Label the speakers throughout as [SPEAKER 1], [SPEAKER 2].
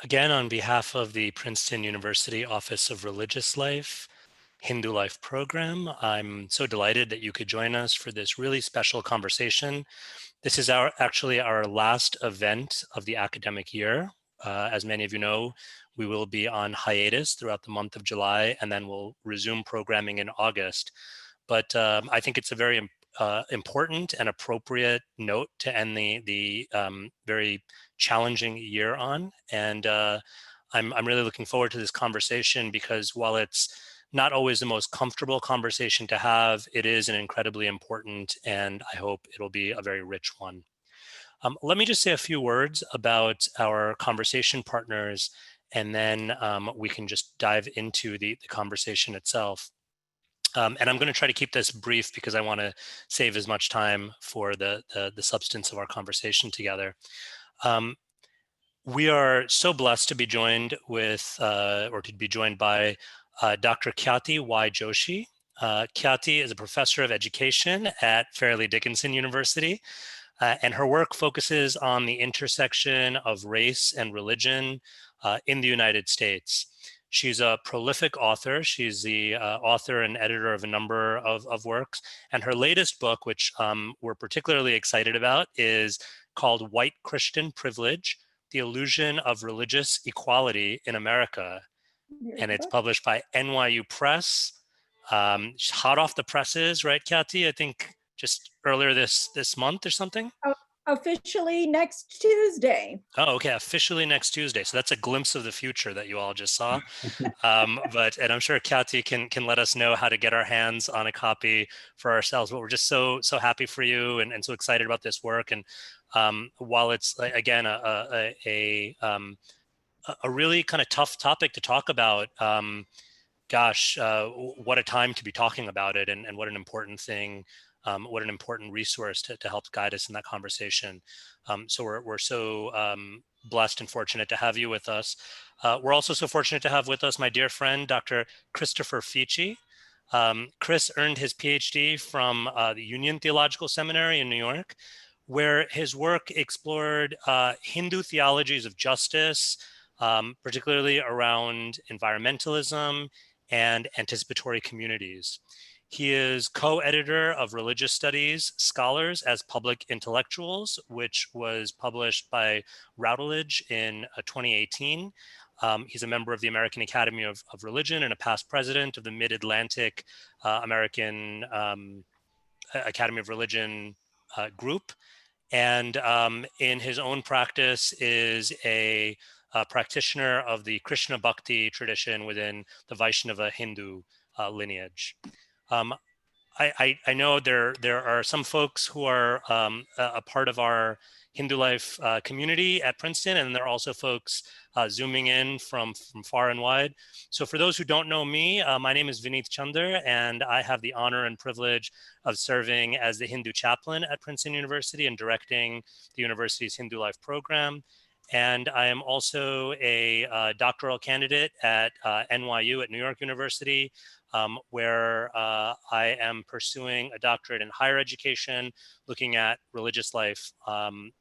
[SPEAKER 1] Again, on behalf of the Princeton University Office of Religious Life, Hindu Life program, I'm so delighted that you could join us for this really special conversation. This is actually our last event of the academic year. As many of you know, we will be on hiatus throughout the month of July, and then we'll resume programming in August. But I think it's a very important and appropriate note to end the very challenging year on. And I'm really looking forward to this conversation because while it's not always the most comfortable conversation to have, it is an incredibly important, and I hope it'll be a very rich one. Let me just say a few words about our conversation partners, and then we can just dive into the conversation itself. And I'm going to try to keep this brief because I want to save as much time for the substance of our conversation together. Um, we are so blessed to be joined with, or to be joined by Dr. Khyati Y. Joshi. Khyati is a professor of education at Fairleigh Dickinson University, and her work focuses on the intersection of race and religion in the United States. She's a prolific author. She's the author and editor of a number of works. And her latest book, which we're particularly excited about, is called White Christian Privilege, The Illusion of Religious Equality in America. And it's
[SPEAKER 2] Beautiful.
[SPEAKER 1] published by NYU Press. Hot off the presses, right, Khyati? I think just earlier this month or something.
[SPEAKER 2] O- Officially next Tuesday.
[SPEAKER 1] Oh, okay. Officially next Tuesday. So that's a glimpse of the future that you all just saw. And I'm sure Khyati can let us know how to get our hands on a copy for ourselves. But we're just so happy for you and so excited about this work. And while it's again a really kind of tough topic to talk about, gosh, what a time to be talking about it, and what an important thing, what an important resource to help guide us in that conversation. So we're so blessed and fortunate to have you with us. We're also so fortunate to have with us my dear friend, Dr. Christopher Fici. Chris earned his PhD from the Union Theological Seminary in New York, where his work explored Hindu theologies of justice, particularly around environmentalism and anticipatory communities. He is co-editor of Religious Studies Scholars as Public Intellectuals, which was published by Routledge in 2018. He's a member of the American Academy of Religion and a past president of the Mid-Atlantic American Academy of Religion group. And in his own practice is a practitioner of the Krishna Bhakti tradition within the Vaishnava Hindu lineage. Um, I know there are some folks who are a part of our Hindu Life community at Princeton, and there are also folks zooming in from far and wide. So for those who don't know me, my name is Vineet Chander, and I have the honor and privilege of serving as the Hindu chaplain at Princeton University and directing the university's Hindu Life program. And I am also a doctoral candidate at NYU at New York University, where I am pursuing a doctorate in higher education, looking at religious life on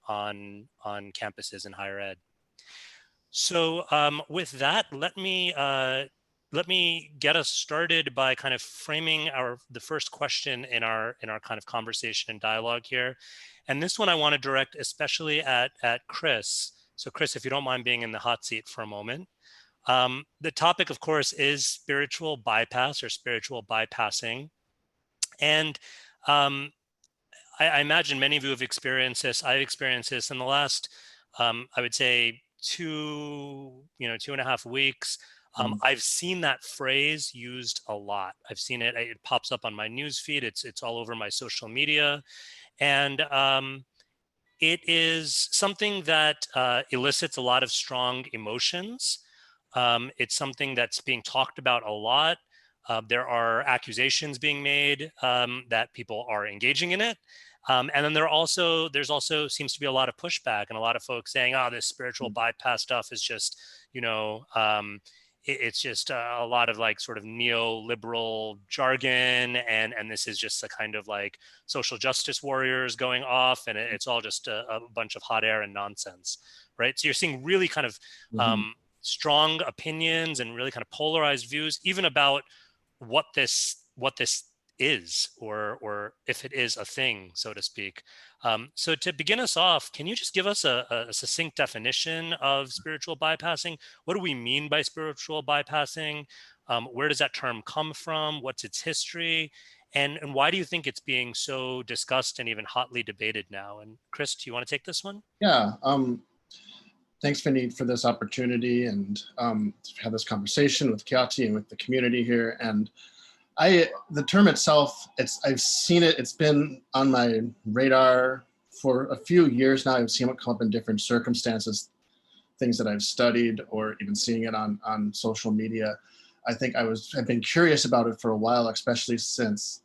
[SPEAKER 1] campuses in higher ed. So with that, let me get us started by kind of framing the first question in our kind of conversation and dialogue here. And this one I want to direct especially at Chris. So Chris, if you don't mind being in the hot seat for a moment. The topic, of course, is spiritual bypass or spiritual bypassing. And I imagine many of you have experienced this. I've experienced this in the last, I would say, 2.5 weeks. I've seen that phrase used a lot. I've seen it. It pops up on my news feed. It's all over my social media. And it is something that elicits a lot of strong emotions. It's something that's being talked about a lot. There are accusations being made that people are engaging in it. And then there's also seems to be a lot of pushback and a lot of folks saying, oh, this spiritual bypass stuff is just, it's just a lot of like sort of neoliberal jargon, and this is just a kind of like social justice warriors going off, and it's all just a bunch of hot air and nonsense, right? So you're seeing really kind of
[SPEAKER 3] Mm-hmm.
[SPEAKER 1] strong opinions and really kind of polarized views, even about what this is, or if it is a thing, so to speak. So to begin us off, can you just give us a succinct definition of spiritual bypassing? What do we mean by spiritual bypassing? Where does that term come from? What's its history? And why do you think it's being so discussed and even hotly debated now? And Chris, do you want to take this one?
[SPEAKER 3] Yeah. Thanks, Vinny, for this opportunity and to have this conversation with Kyati and with the community here. And the term itself, I've seen it. It's been on my radar for a few years now. I've seen it come up in different circumstances, things that I've studied, or even seeing it on social media. I think I've been curious about it for a while, especially since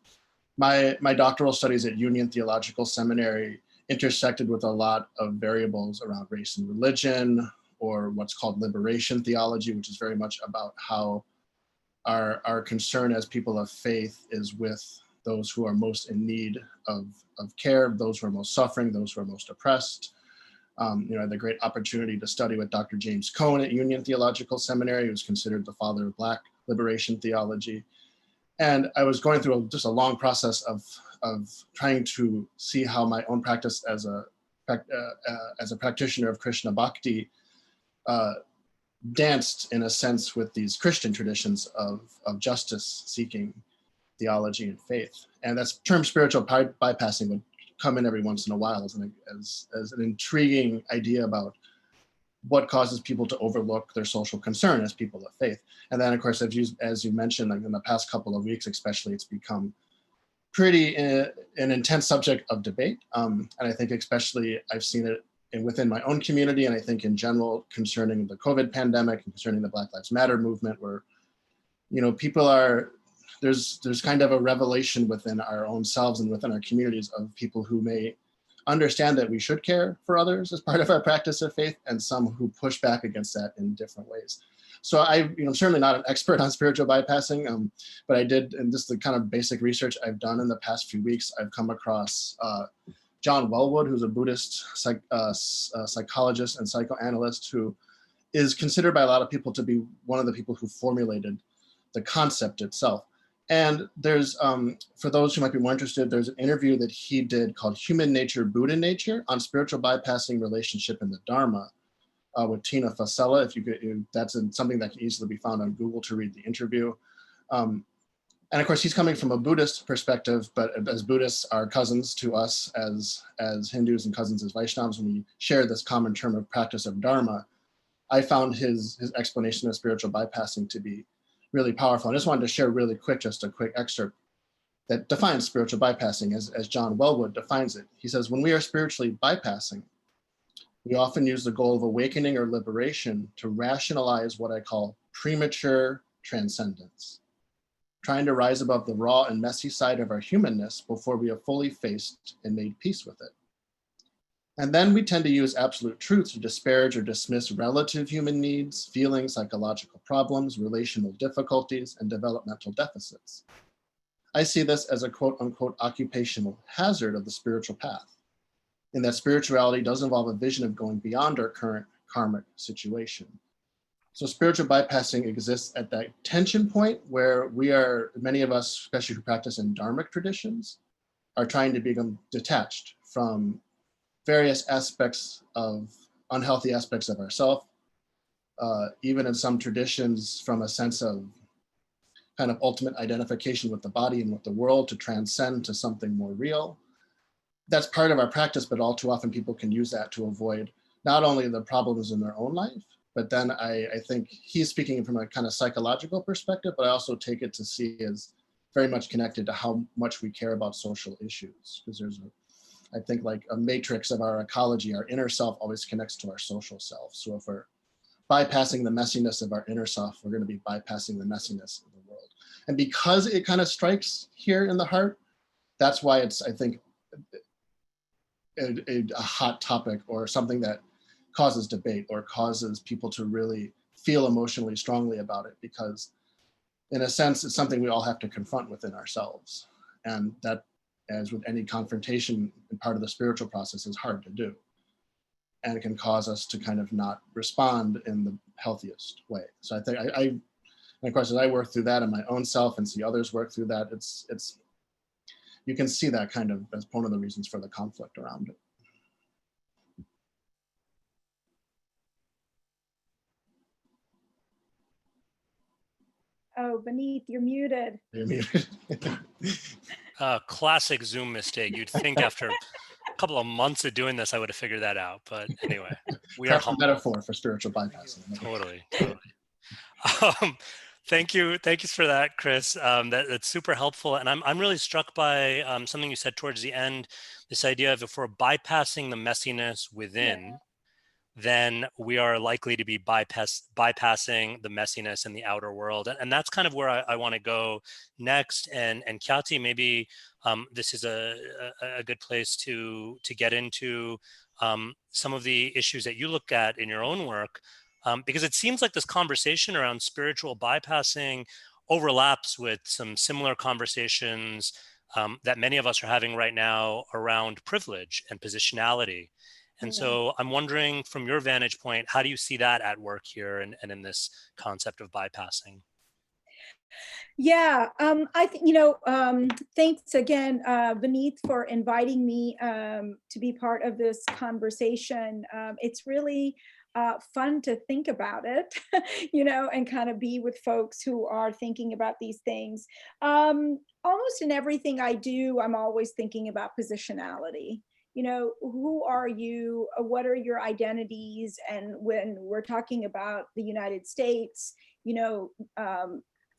[SPEAKER 3] my doctoral studies at Union Theological Seminary intersected with a lot of variables around race and religion, or what's called liberation theology, which is very much about how our concern as people of faith is with those who are most in need of care, those who are most suffering, those who are most oppressed. I had the great opportunity to study with Dr. James Cone at Union Theological Seminary, who's considered the father of Black liberation theology. And I was going through just a long process of trying to see how my own practice as a practitioner of Krishna Bhakti danced in a sense with these Christian traditions of justice seeking theology and faith. And that's term spiritual bypassing would come in every once in a while as an intriguing idea about what causes people to overlook their social concern as people of faith. And then, of course, as you mentioned, like in the past couple of weeks, especially, it's become pretty an intense subject of debate. And I think especially I've seen it within my own community, and I think in general concerning the COVID pandemic and concerning the Black Lives Matter movement, where, people there's kind of a revelation within our own selves and within our communities of people who may understand that we should care for others as part of our practice of faith, and some who push back against that in different ways. So I'm certainly not an expert on spiritual bypassing, but I did, and just the kind of basic research I've done in the past few weeks, I've come across John Welwood, who's a Buddhist psychologist and psychoanalyst, who is considered by a lot of people to be one of the people who formulated the concept itself. And there's, for those who might be more interested, there's an interview that he did called Human Nature, Buddha Nature on spiritual bypassing relationship in the Dharma with Tina Fasella. That's something that can easily be found on Google to read the interview. And of course, he's coming from a Buddhist perspective, but as Buddhists are cousins to us as Hindus, and cousins as Vaishnavas, when we share this common term of practice of Dharma, I found his explanation of spiritual bypassing to be really powerful. I just wanted to share really quick, just a quick excerpt that defines spiritual bypassing as John Welwood defines it. He says, when we are spiritually bypassing, we often use the goal of awakening or liberation to rationalize what I call premature transcendence, trying to rise above the raw and messy side of our humanness before we have fully faced and made peace with it. And then we tend to use absolute truth to disparage or dismiss relative human needs, feelings, psychological problems, relational difficulties, and developmental deficits. I see this as a quote unquote occupational hazard of the spiritual path, in that spirituality does involve a vision of going beyond our current karmic situation. So spiritual bypassing exists at that tension point where many of us, especially who practice in dharmic traditions, are trying to become detached from various unhealthy aspects of ourself, even in some traditions from a sense of kind of ultimate identification with the body and with the world, to transcend to something more real. That's part of our practice, but all too often people can use that to avoid not only the problems in their own life, but then I think he's speaking from a kind of psychological perspective, but I also take it to see as very much connected to how much we care about social issues, because there's I think like a matrix of our ecology. Our inner self always connects to our social self. So if we're bypassing the messiness of our inner self, we're going to be bypassing the messiness of the world. And because it kind of strikes here in the heart, that's why it's, I think, a hot topic, or something that causes debate or causes people to really feel emotionally strongly about it, because in a sense, it's something we all have to confront within ourselves. And that, as with any confrontation and part of the spiritual process, is hard to do. And it can cause us to kind of not respond in the healthiest way. So I think and of course, as I work through that in my own self and see others work through that, it's you can see that kind of as one of the reasons for the conflict around it.
[SPEAKER 2] Oh, Beneath, you're muted.
[SPEAKER 3] You're muted.
[SPEAKER 1] Classic Zoom mistake. You'd think after a couple of months of doing this, I would have figured that out. But anyway, we are
[SPEAKER 3] Perhaps a metaphor for spiritual bypassing.
[SPEAKER 1] Totally. Thank you for that, Chris. That's super helpful, and I'm really struck by something you said towards the end. This idea of if we're bypassing the messiness within, then we are likely to be bypassing the messiness in the outer world, and that's kind of where I want to go next. And Khyati, maybe this is a good place to get into some of the issues that you look at in your own work. Because it seems like this conversation around spiritual bypassing overlaps with some similar conversations that many of us are having right now around privilege and positionality. And so I'm wondering, from your vantage point, how do you see that at work here and in this concept of bypassing?
[SPEAKER 2] Yeah, I think, thanks again, Vineet, for inviting me to be part of this conversation. It's really fun to think about it, and kind of be with folks who are thinking about these things. Almost in everything I do, I'm always thinking about positionality. Who are you? What are your identities? And when we're talking about the United States,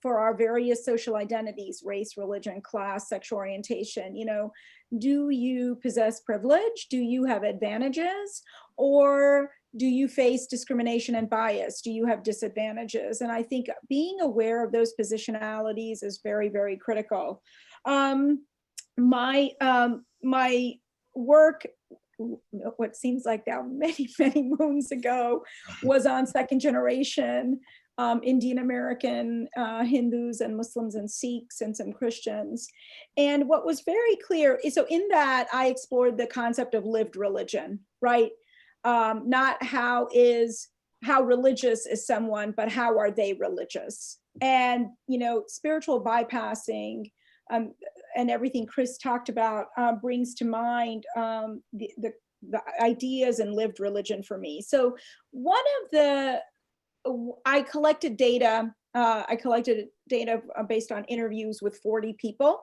[SPEAKER 2] for our various social identities, race, religion, class, sexual orientation, do you possess privilege? Do you have advantages? Or do you face discrimination and bias? Do you have disadvantages? And I think being aware of those positionalities is very, very critical. My work, what seems like now many, many moons ago, was on second generation Indian American Hindus and Muslims and Sikhs and some Christians. And what was very clear is, so in that I explored the concept of lived religion, right? Not how religious is someone, but how are they religious? And, spiritual bypassing and everything Chris talked about brings to mind the ideas in lived religion for me. So I collected data based on interviews with 40 people.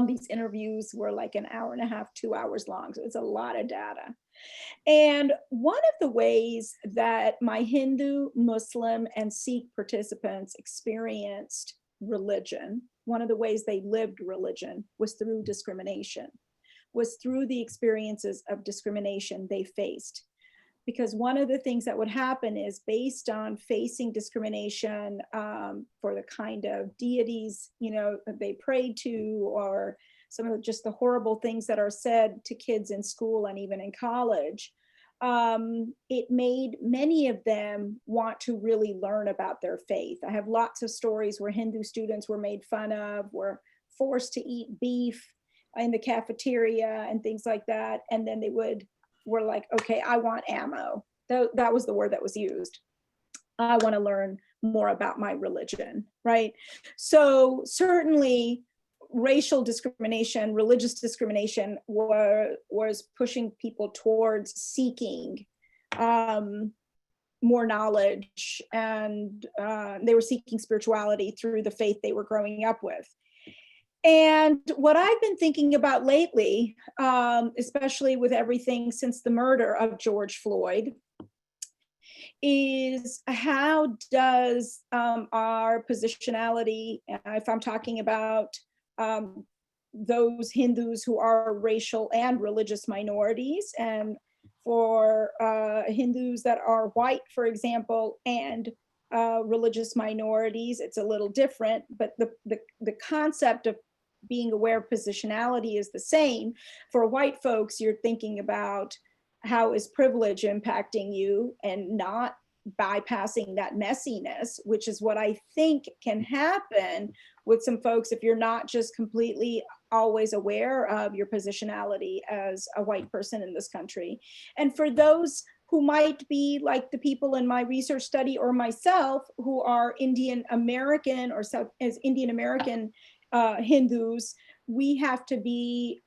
[SPEAKER 2] These interviews were like an hour and a half, 2 hours long. So it's a lot of data. And one of the ways that my Hindu, Muslim, and Sikh participants experienced religion, one of the ways they lived religion, was through discrimination, was through the experiences of discrimination they faced. Because one of the things that would happen is, based on facing discrimination for the kind of deities, they prayed to, or some of just the horrible things that are said to kids in school and even in college, it made many of them want to really learn about their faith. I have lots of stories where Hindu students were made fun of, were forced to eat beef in the cafeteria and things like that. And then they were like, okay, I want ammo. That was the word that was used. I want to learn more about my religion, right? So certainly racial discrimination, religious discrimination was pushing people towards seeking more knowledge, and they were seeking spirituality through the faith they were growing up with. And what I've been thinking about lately, especially with everything since the murder of George Floyd, is how does our positionality, if I'm talking about those Hindus who are racial and religious minorities, and for Hindus that are white, for example, and religious minorities, it's a little different, but the concept of being aware of positionality is the same. For white folks, you're thinking about how is privilege impacting you, and not bypassing that messiness, which is what I think can happen with some folks if you're not just completely always aware of your positionality as a white person in this country. And for those who might be like the people in my research study or myself who are Indian American or South as Indian American Hindus, we have to be,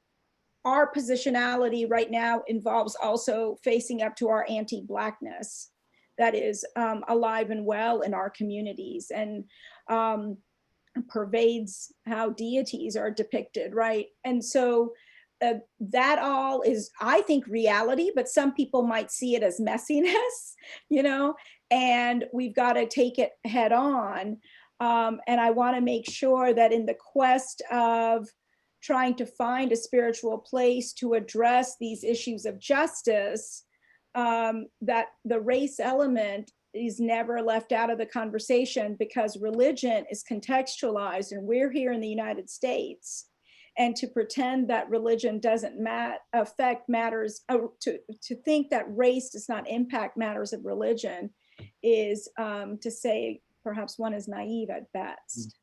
[SPEAKER 2] our positionality right now involves also facing up to our anti-Blackness that is alive and well in our communities, and pervades how deities are depicted, right? And so that all is, I think, reality, but some people might see it as messiness, you know, and we've got to take it head on. And I want to make sure that in the quest of trying to find a spiritual place to address these issues of justice, that the race element is never left out of the conversation, because religion is contextualized, and we're here in the United States. And to pretend that religion doesn't affect matters, to think that race does not impact matters of religion is to say perhaps one is naive at best.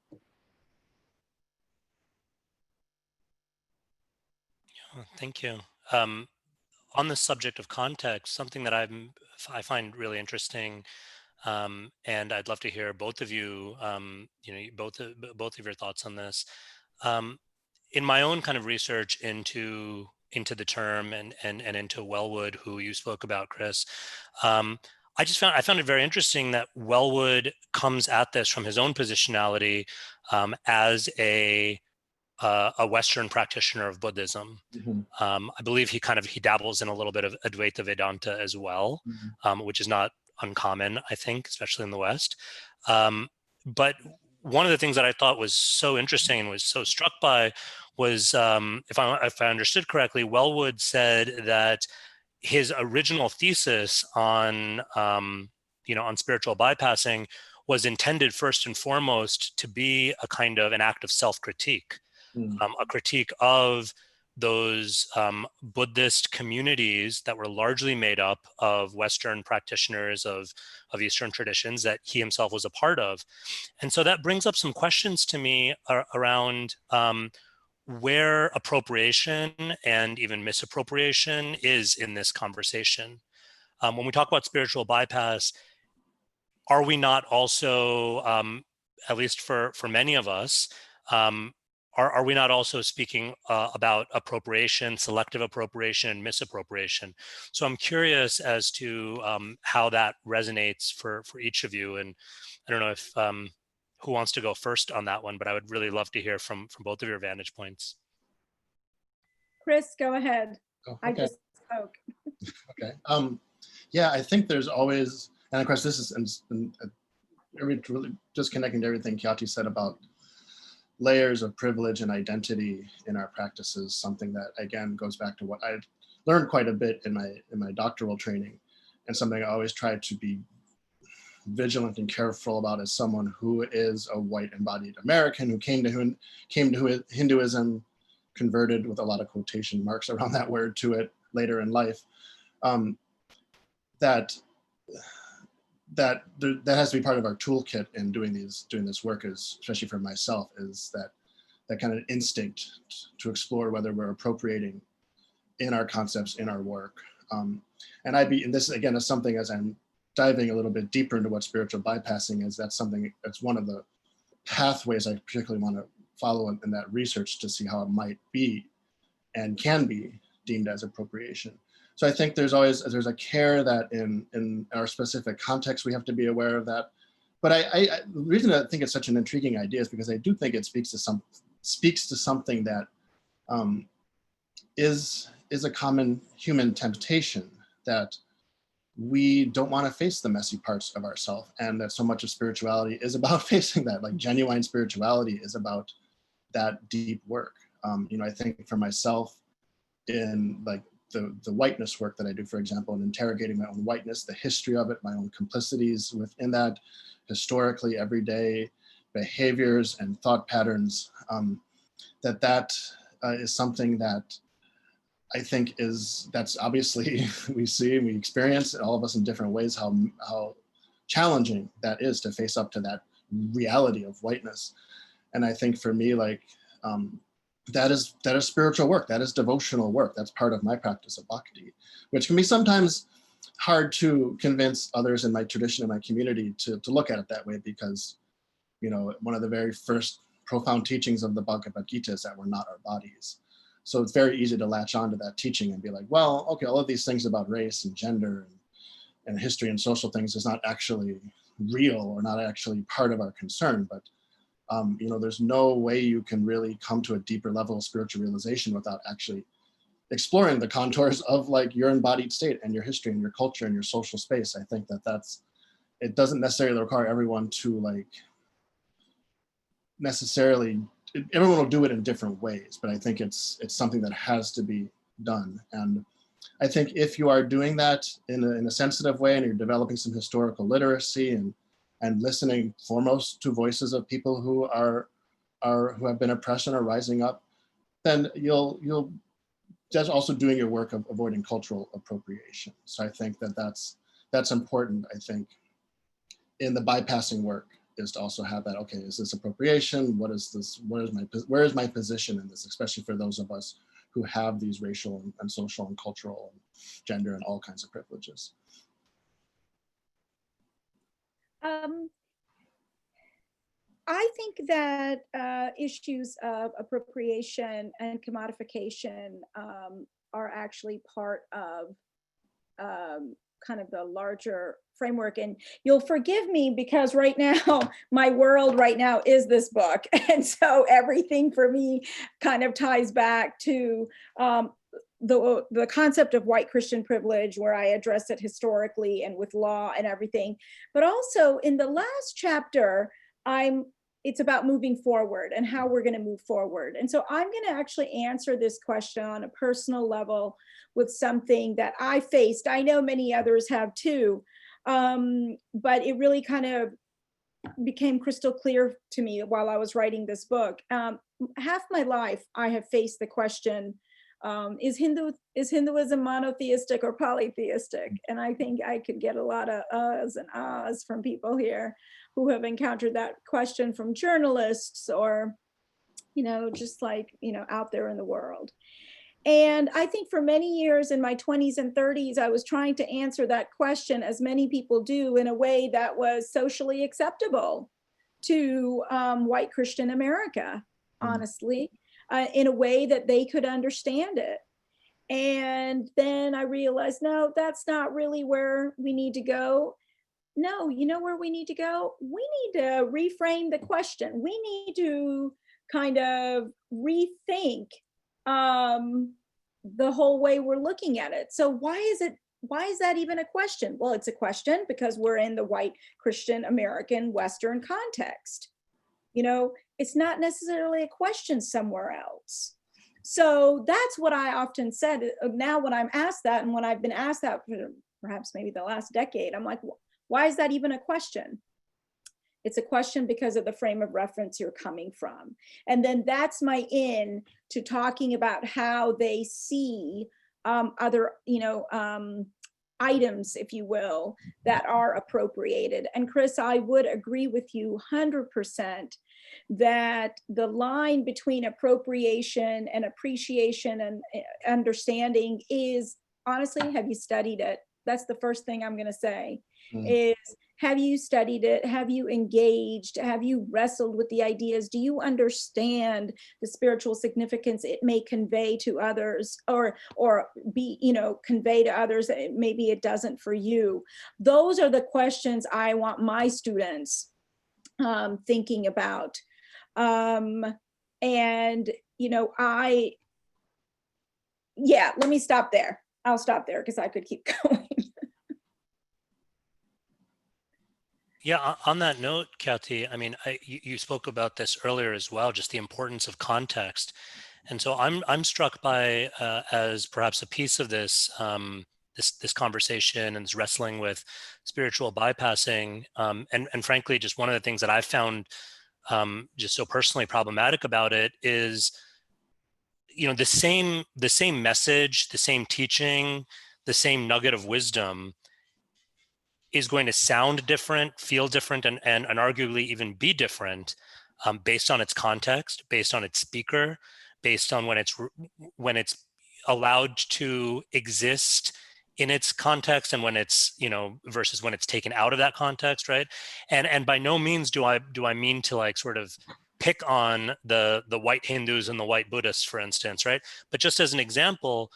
[SPEAKER 1] Thank you. On the subject of context, something that I find really interesting, and I'd love to hear both of you, both of your thoughts on this. In my own kind of research into the term and into Wellwood, who you spoke about, Chris, I found it very interesting that Wellwood comes at this from his own positionality as a Western practitioner of Buddhism.
[SPEAKER 3] Mm-hmm.
[SPEAKER 1] I believe he dabbles in a little bit of Advaita Vedanta as well,
[SPEAKER 3] Mm-hmm.
[SPEAKER 1] which is not uncommon, I think, especially in the West. But one of the things that I thought was so interesting and was so struck by was, if I understood correctly, Wellwood said that his original thesis on on spiritual bypassing was intended first and foremost to be a kind of an act of self-critique. A critique of those Buddhist communities that were largely made up of Western practitioners of Eastern traditions that he himself was a part of. And so that brings up some questions to me around where appropriation and even misappropriation is in this conversation. When we talk about spiritual bypass, are we not also, at least for many of us, are we not also speaking about appropriation, selective appropriation, and misappropriation? So I'm curious as to how that resonates for each of you. And I don't know if who wants to go first on that one, but I would really love to hear from both of your vantage points.
[SPEAKER 2] Chris, go ahead.
[SPEAKER 3] Oh, okay.
[SPEAKER 2] I just spoke.
[SPEAKER 3] Okay. Yeah, I think there's always, and of course this is really just connecting to everything Kyati said about layers of privilege and identity in our practices, something that again goes back to what I learned quite a bit in my doctoral training, and something I always try to be vigilant and careful about as someone who is a white embodied American who came to Hinduism, converted with a lot of quotation marks around that word to it later in life. That has to be part of our toolkit in doing this work, is especially for myself, is that kind of instinct to explore whether we're appropriating in our concepts, in our work. And this again is something, as I'm diving a little bit deeper into what spiritual bypassing is, that's one of the pathways I particularly want to follow in that research to see how it might be and can be deemed as appropriation. So I think there's a care that in our specific context, we have to be aware of that. But the reason I think it's such an intriguing idea is because I do think it speaks to something that is a common human temptation, that we don't want to face the messy parts of ourselves, and that so much of spirituality is about facing that. Like genuine spirituality is about that deep work. I think for myself, in like the whiteness work that I do, for example, in interrogating my own whiteness, the history of it, my own complicities within that, historically, everyday behaviors and thought patterns, that is something that I think that's obviously we see and we experience, all of us in different ways, how challenging that is to face up to that reality of whiteness. And I think for me, like, that is spiritual work. That is devotional work. That's part of my practice of bhakti, which can be sometimes hard to convince others in my tradition, in my community, to look at it that way, because, you know, one of the very first profound teachings of the Bhagavad Gita is that we're not our bodies. So it's very easy to latch onto that teaching and be like, well, okay, all of these things about race and gender and history and social things is not actually real or not actually part of our concern. But you know, there's no way you can really come to a deeper level of spiritual realization without actually exploring the contours of like your embodied state and your history and your culture and your social space. I think it doesn't necessarily require everyone to like necessarily, everyone will do it in different ways, but I think it's something that has to be done. And I think if you are doing that in a sensitive way and you're developing some historical literacy and listening foremost to voices of people who have been oppressed and are rising up, then you'll just also doing your work of avoiding cultural appropriation. So I think that's important. I think in the bypassing work is to also have that, okay, is this appropriation? What is this? Where is my position in this, especially for those of us who have these racial and social and cultural and gender and all kinds of privileges.
[SPEAKER 2] I think that issues of appropriation and commodification are actually part of kind of the larger framework. And you'll forgive me because right now, my world right now is this book. And so everything for me kind of ties back to the concept of white Christian privilege, where I address it historically and with law and everything. But also in the last chapter, it's about moving forward and how we're going to move forward. And so I'm going to actually answer this question on a personal level with something that I faced. I know many others have too, but it really kind of became crystal clear to me while I was writing this book. Half my life, I have faced the question, is Hinduism monotheistic or polytheistic? And I think I could get a lot of uhs and ahs from people here who have encountered that question from journalists or, you know, just like, you know, out there in the world. And I think for many years in my 20s and 30s, I was trying to answer that question, as many people do, in a way that was socially acceptable to white Christian America, honestly, in a way that they could understand it. And then I realized, no, that's not really where we need to go. No, you know where we need to go? We need to reframe the question. We need to kind of rethink the whole way we're looking at it. So why is that even a question? Well, it's a question because we're in the white Christian American Western context. You know, it's not necessarily a question somewhere else. So that's what I often said. Now when I'm asked that, and when I've been asked that for perhaps maybe the last decade, I'm like, why is that even a question? It's a question because of the frame of reference you're coming from. And then that's my in to talking about how they see other, you know, items, if you will, that are appropriated. And Chris, I would agree with you 100% that the line between appropriation and appreciation and understanding is, honestly, have you studied it? That's the first thing I'm going to say. Is, have you studied it? Have you engaged? Have you wrestled with the ideas? Do you understand the spiritual significance it may convey to others, or be, you know, convey to others that maybe it doesn't for you? Those are the questions I want my students thinking about. And, you know, let me stop there. I'll stop there because I could keep going.
[SPEAKER 1] Yeah, on that note, Kathy, I mean, you spoke about this earlier as well, just the importance of context. And so I'm struck by, as perhaps a piece of this, this conversation and this wrestling with spiritual bypassing, and frankly, just one of the things that I've found just so personally problematic about it is, you know, the same message, the same teaching, the same nugget of wisdom is going to sound different, feel different, and arguably even be different based on its context, based on its speaker, based on when it's allowed to exist in its context, and when it's, you know, versus when it's taken out of that context, right? And by no means do I mean to like sort of pick on the white Hindus and the white Buddhists, for instance, right? But just as an example,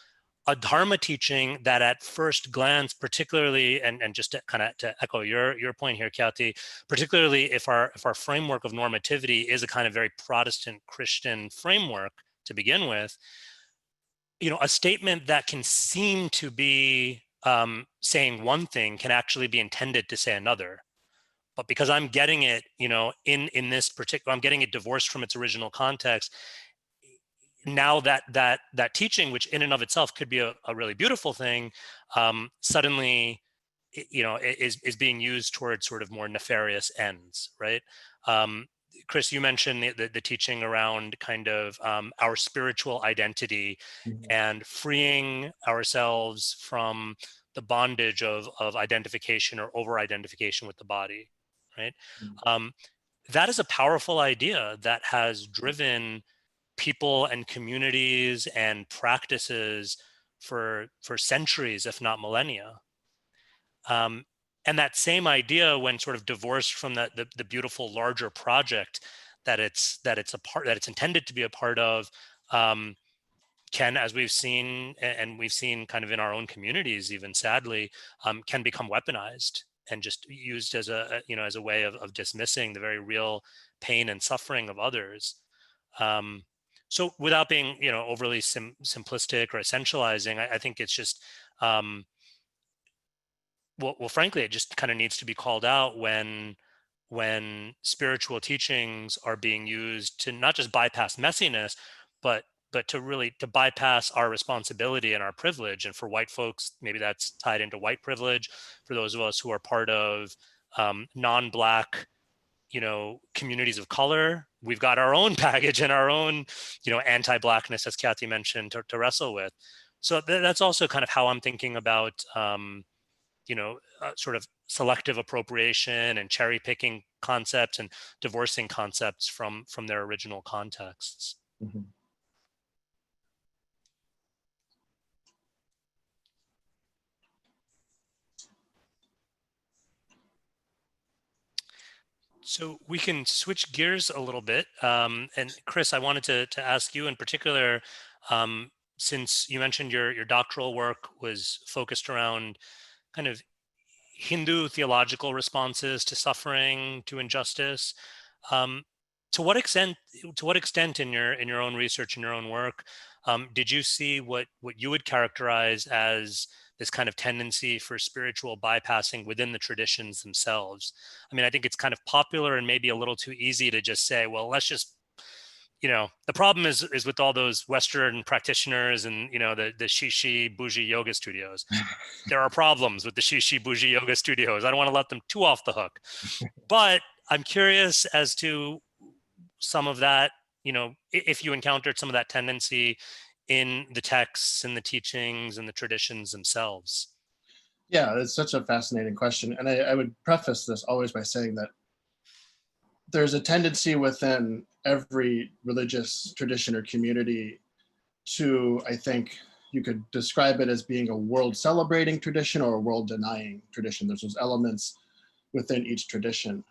[SPEAKER 1] a Dharma teaching that at first glance, particularly, and just to kind of to echo your point here, Khyati, particularly if our framework of normativity is a kind of very Protestant Christian framework to begin with, you know, a statement that can seem to be saying one thing can actually be intended to say another. But because I'm getting it, you know, in this particular, I'm getting it divorced from its original context. Now that teaching, which in and of itself could be a really beautiful thing, suddenly, you know, is being used towards sort of more nefarious ends, right? Chris, you mentioned the teaching around kind of our spiritual identity and freeing ourselves from the bondage of identification or over identification with the body, right? That is a powerful idea that has driven people and communities and practices for centuries, if not millennia. And that same idea, when sort of divorced from the beautiful larger project that it's intended to be a part of, can, as we've seen, and we've seen kind of in our own communities, even sadly, can become weaponized and just used as a you know, as a way of dismissing the very real pain and suffering of others. So without being, you know, overly simplistic or essentializing, I think it's just well, frankly, it just kind of needs to be called out when spiritual teachings are being used to not just bypass messiness, but to really to bypass our responsibility and our privilege. And for white folks, maybe that's tied into white privilege. For those of us who are part of non-Black, you know, communities of color, we've got our own baggage and our own, you know, anti-Blackness, as Khyati mentioned, to wrestle with. So that's also kind of how I'm thinking about you know, sort of selective appropriation and cherry picking concepts and divorcing concepts from their original contexts.
[SPEAKER 3] Mm-hmm.
[SPEAKER 1] So we can switch gears a little bit. And Chris, I wanted to ask you in particular, since you mentioned your doctoral work was focused around kind of Hindu theological responses to suffering, to injustice. Um, to what extent in your own research, in your own work, did you see what you would characterize as this kind of tendency for spiritual bypassing within the traditions themselves? I mean, I think it's kind of popular and maybe a little too easy to just say, well, let's just, you know, the problem is with all those Western practitioners and, you know, the shishi bougie yoga studios. There are problems with the shishi bougie yoga studios. I don't want to let them too off the hook, but I'm curious as to some of that, you know, if you encountered some of that tendency in the texts and the teachings and the traditions themselves.
[SPEAKER 3] Yeah, it's such a fascinating question. And I would preface this always by saying that there's a tendency within every religious tradition or community to, I think you could describe it as being a world celebrating tradition or a world denying tradition. There's those elements within each tradition.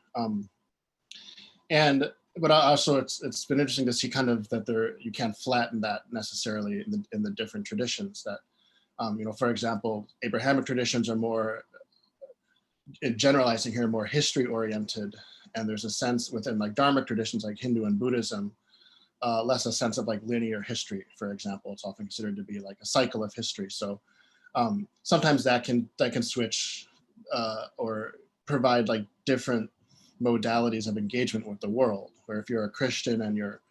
[SPEAKER 3] But also it's been interesting to see kind of that you can't flatten that necessarily in the different traditions. That, you know, for example, Abrahamic traditions are more, in generalizing here, more history oriented. And there's a sense within like Dharmic traditions like Hindu and Buddhism, less a sense of like linear history, for example. It's often considered to be like a cycle of history. So sometimes that can switch or provide like different modalities of engagement with the world, where if you're a Christian and you're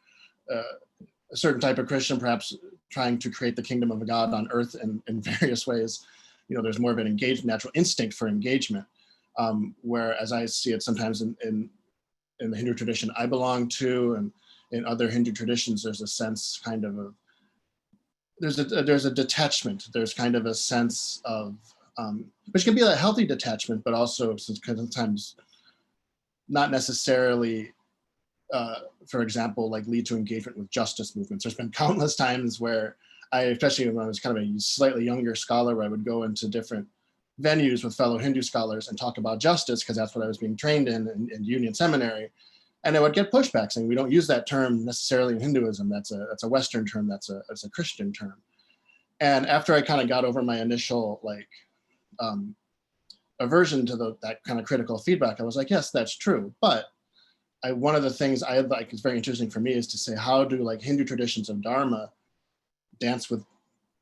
[SPEAKER 3] a certain type of Christian, perhaps trying to create the kingdom of God on earth in various ways, you know, there's more of an engaged natural instinct for engagement. Where, as I see it sometimes in the Hindu tradition I belong to, and in other Hindu traditions, there's a sense kind of there's a detachment. There's kind of a sense of which can be a healthy detachment, but also sometimes not necessarily, for example, like lead to engagement with justice movements. There's been countless times where especially when I was kind of a slightly younger scholar, where I would go into different venues with fellow Hindu scholars and talk about justice, because that's what I was being trained in Union Seminary. And I would get pushback saying, we don't use that term necessarily in Hinduism. That's a Western term, that's a Christian term. And after I kind of got over my initial aversion to that kind of critical feedback, I was like, yes, that's true. But one of the things I like is very interesting for me is to say, how do like Hindu traditions of Dharma dance with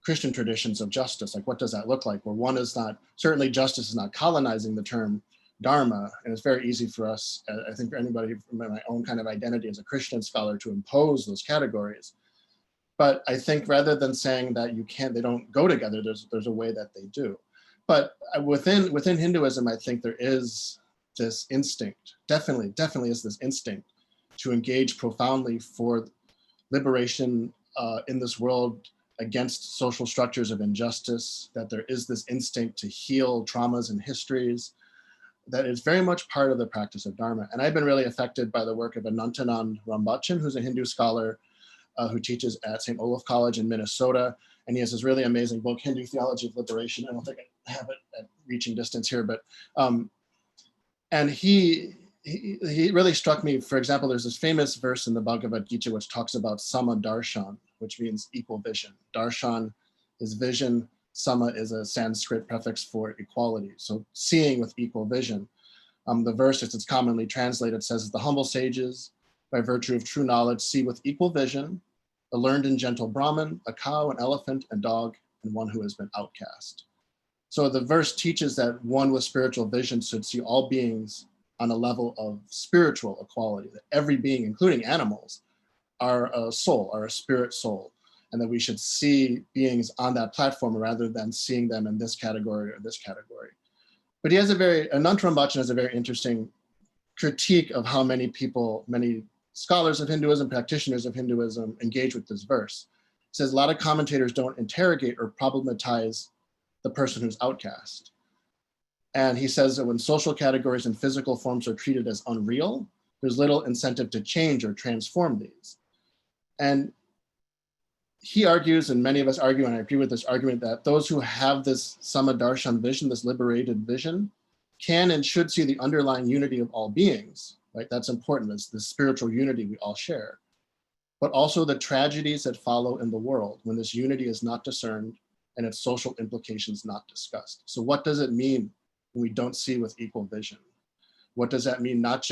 [SPEAKER 3] Christian traditions of justice? Like, what does that look like? Where one is not, certainly justice is not colonizing the term Dharma. And it's very easy for us, I think for anybody from my own kind of identity as a Christian scholar, to impose those categories. But I think rather than saying that they don't go together, there's a way that they do. But within Hinduism, I think there is this instinct, definitely is this instinct to engage profoundly for liberation in this world against social structures of injustice, that there is this instinct to heal traumas and histories, that is very much part of the practice of Dharma. And I've been really affected by the work of Anantanand Rambachan, who's a Hindu scholar who teaches at St. Olaf College in Minnesota. And he has this really amazing book, Hindu Theology of Liberation. I don't think I have it at reaching distance here, but, and he really struck me. For example, there's this famous verse in the Bhagavad Gita which talks about sama darshan, which means equal vision. Darshan is vision. Sama is a Sanskrit prefix for equality. So seeing with equal vision. The verse, as it's commonly translated, says, the humble sages, by virtue of true knowledge, see with equal vision a learned and gentle Brahmin, a cow, an elephant, a dog, and one who has been outcast. So the verse teaches that one with spiritual vision should see all beings on a level of spiritual equality, that every being, including animals, are a soul, are a spirit soul, and that we should see beings on that platform rather than seeing them in this category or this category. But Anantaram Bachchan has a very interesting critique of how many scholars of Hinduism, practitioners of Hinduism engage with this verse. He says a lot of commentators don't interrogate or problematize the person who's outcast. And he says that when social categories and physical forms are treated as unreal, there's little incentive to change or transform these. And he argues, and many of us argue, and I agree with this argument, that those who have this samadarshan vision, this liberated vision, can and should see the underlying unity of all beings, right? That's important, it's the spiritual unity we all share, but also the tragedies that follow in the world when this unity is not discerned and its social implications not discussed. So what does it mean when we don't see with equal vision? What does that mean, not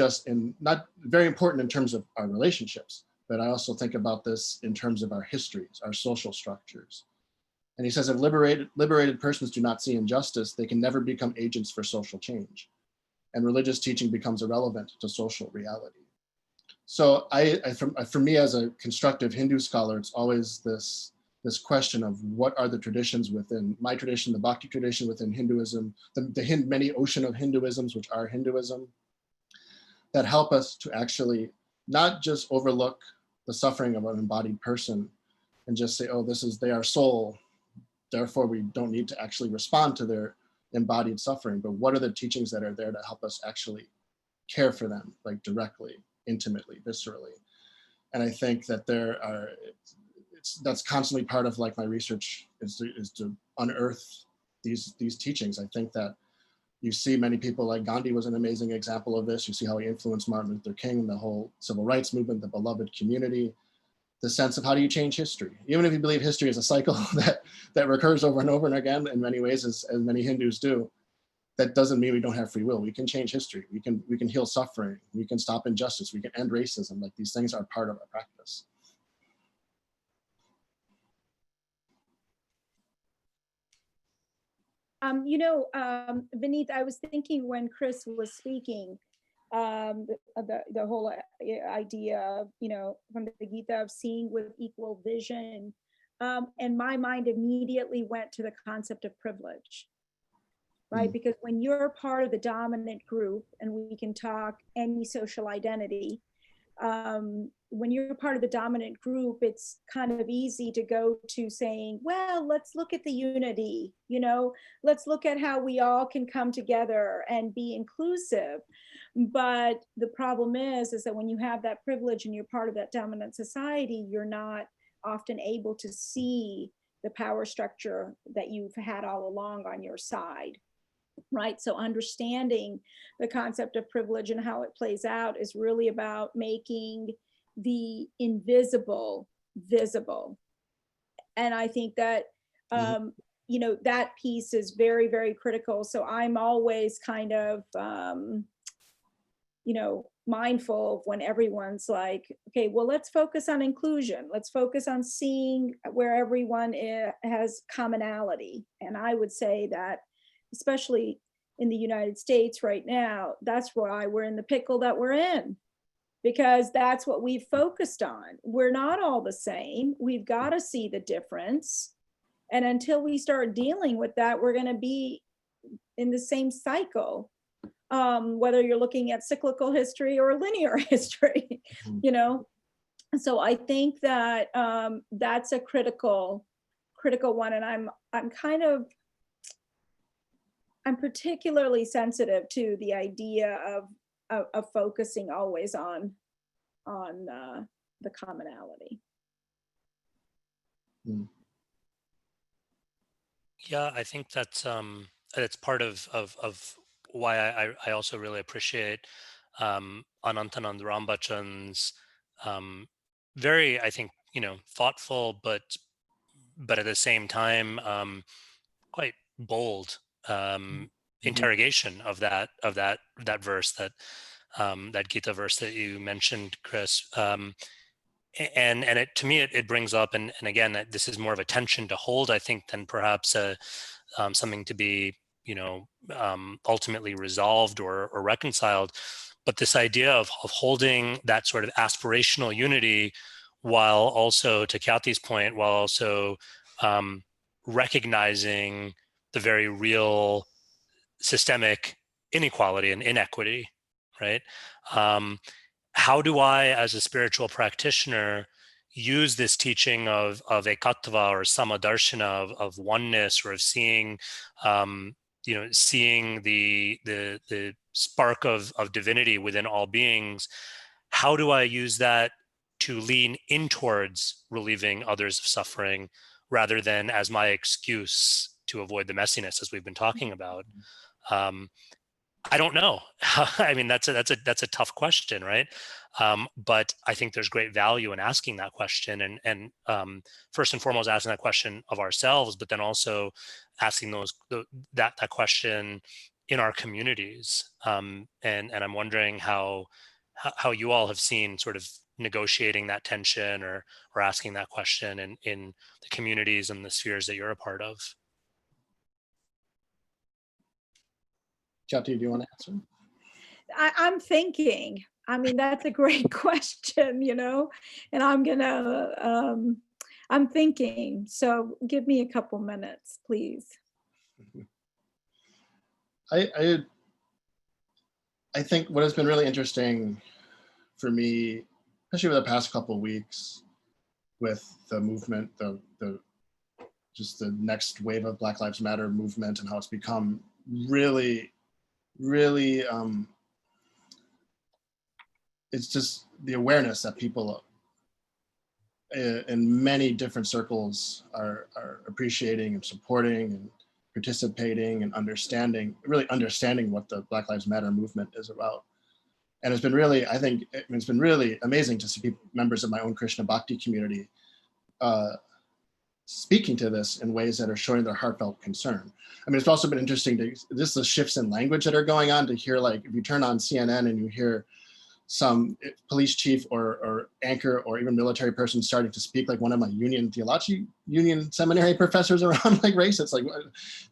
[SPEAKER 3] very important in terms of our relationships, but I also think about this in terms of our histories, our social structures. And he says if liberated persons do not see injustice, they can never become agents for social change. And religious teaching becomes irrelevant to social reality. So for me as a constructive Hindu scholar, it's always this question of what are the traditions within my tradition, the Bhakti tradition within Hinduism, the many ocean of Hinduisms, which are Hinduism, that help us to actually not just overlook the suffering of an embodied person and just say, oh, they are soul, therefore we don't need to actually respond to their embodied suffering, but what are the teachings that are there to help us actually care for them, like directly, intimately, viscerally? And I think that that's constantly part of like my research is to unearth these teachings. I think that you see many people like Gandhi was an amazing example of this. You see how he influenced Martin Luther King, the whole civil rights movement, the beloved community, the sense of how do you change history? Even if you believe history is a cycle that recurs over and over and again in many ways, as many Hindus do, that doesn't mean we don't have free will. We can change history. We can heal suffering. We can stop injustice. We can end racism. Like these things are part of our practice.
[SPEAKER 2] Vineet, I was thinking when Chris was speaking, the whole idea of, from the Gita of seeing with equal vision, and my mind immediately went to the concept of privilege, right? Because when you're part of the dominant group, and we can talk any social identity, when you're part of the dominant group, it's kind of easy to go to saying, well, let's look at the unity, you know, let's look at how we all can come together and be inclusive. But the problem is that when you have that privilege and you're part of that dominant society, you're not often able to see the power structure that you've had all along on your side. Right. So understanding the concept of privilege and how it plays out is really about making the invisible visible. And I think that, you know, that piece is very, very critical. So I'm always kind of, you know, mindful of when everyone's like, okay, well, let's focus on inclusion. Let's focus on seeing where everyone has commonality. And I would say that, especially in the United States right now, that's why we're in the pickle that we're in, because that's what we've focused on. We're not all the same. We've got to see the difference. And until we start dealing with that, we're going to be in the same cycle, whether you're looking at cyclical history or linear history, you know? So I think that that's a critical one. And I'm particularly sensitive to the idea of focusing always on the commonality.
[SPEAKER 1] Yeah, I think that's part of why I also really appreciate Anantanand Rambachan's very, I think, you know, thoughtful but at the same time quite bold interrogation of that verse, that Gita verse that you mentioned, Chris. And it, to me, it brings up, and again, this is more of a tension to hold, I think, than perhaps something to be, you know, ultimately resolved or reconciled. But this idea of holding that sort of aspirational unity, while also, to Khyati's point, while also recognizing the very real systemic inequality and inequity, right? How do I, as a spiritual practitioner, use this teaching of ekattva or samadarshana, of oneness, or of seeing, you know, seeing the spark of divinity within all beings? How do I use that to lean in towards relieving others of suffering, rather than as my excuse to avoid the messiness, as we've been talking about? I don't know. I mean, that's a tough question, right? But I think there's great value in asking that question, and first and foremost, asking that question of ourselves, but then also asking that question in our communities. And I'm wondering how you all have seen sort of negotiating that tension, or asking that question in the communities and the spheres that you're a part of.
[SPEAKER 3] Khyati, do you want to answer?
[SPEAKER 2] I'm thinking. I mean, that's a great question, you know, and I'm thinking. So give me a couple minutes, please.
[SPEAKER 3] I think what has been really interesting for me, especially over the past couple of weeks, with the movement, just the next wave of Black Lives Matter movement, and how it's become really, it's just the awareness that people in many different circles are appreciating and supporting and participating and really understanding what the Black Lives Matter movement is about. And it's been really, I think, it's been really amazing to see members of my own Krishna Bhakti community speaking to this in ways that are showing their heartfelt concern. I mean, it's also been interesting just the shifts in language that are going on, to hear, like, if you turn on CNN and you hear some police chief or anchor or even military person starting to speak like one of my union seminary professors around like race, it's like,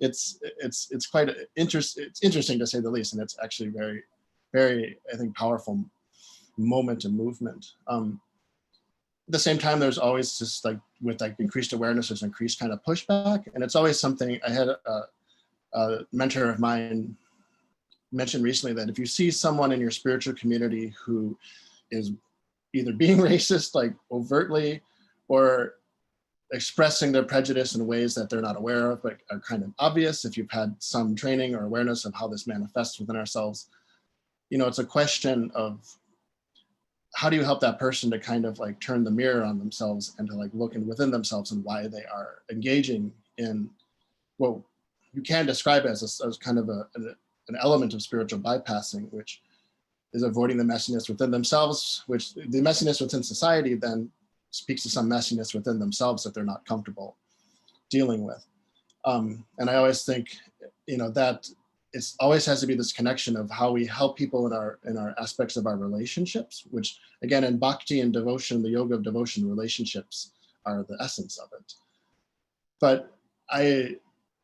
[SPEAKER 3] it's quite it's interesting to say the least, and it's actually very, very, I think, powerful moment and movement. At the same time, there's always just, like, with like increased awareness, there's increased kind of pushback, and it's always something. I had a mentor of mine mentioned recently that if you see someone in your spiritual community who is either being racist, like overtly, or expressing their prejudice in ways that they're not aware of, but are kind of obvious if you've had some training or awareness of how this manifests within ourselves. You know, it's a question of how do you help that person to kind of like turn the mirror on themselves and to like look within themselves and why they are engaging in what you can describe as kind of an element of spiritual bypassing, which is avoiding the messiness within themselves, which the messiness within society then speaks to some messiness within themselves that they're not comfortable dealing with. And I always think, you know, that it always has to be this connection of how we help people in our aspects of our relationships, which again, in bhakti and devotion, the yoga of devotion, relationships are the essence of it. But I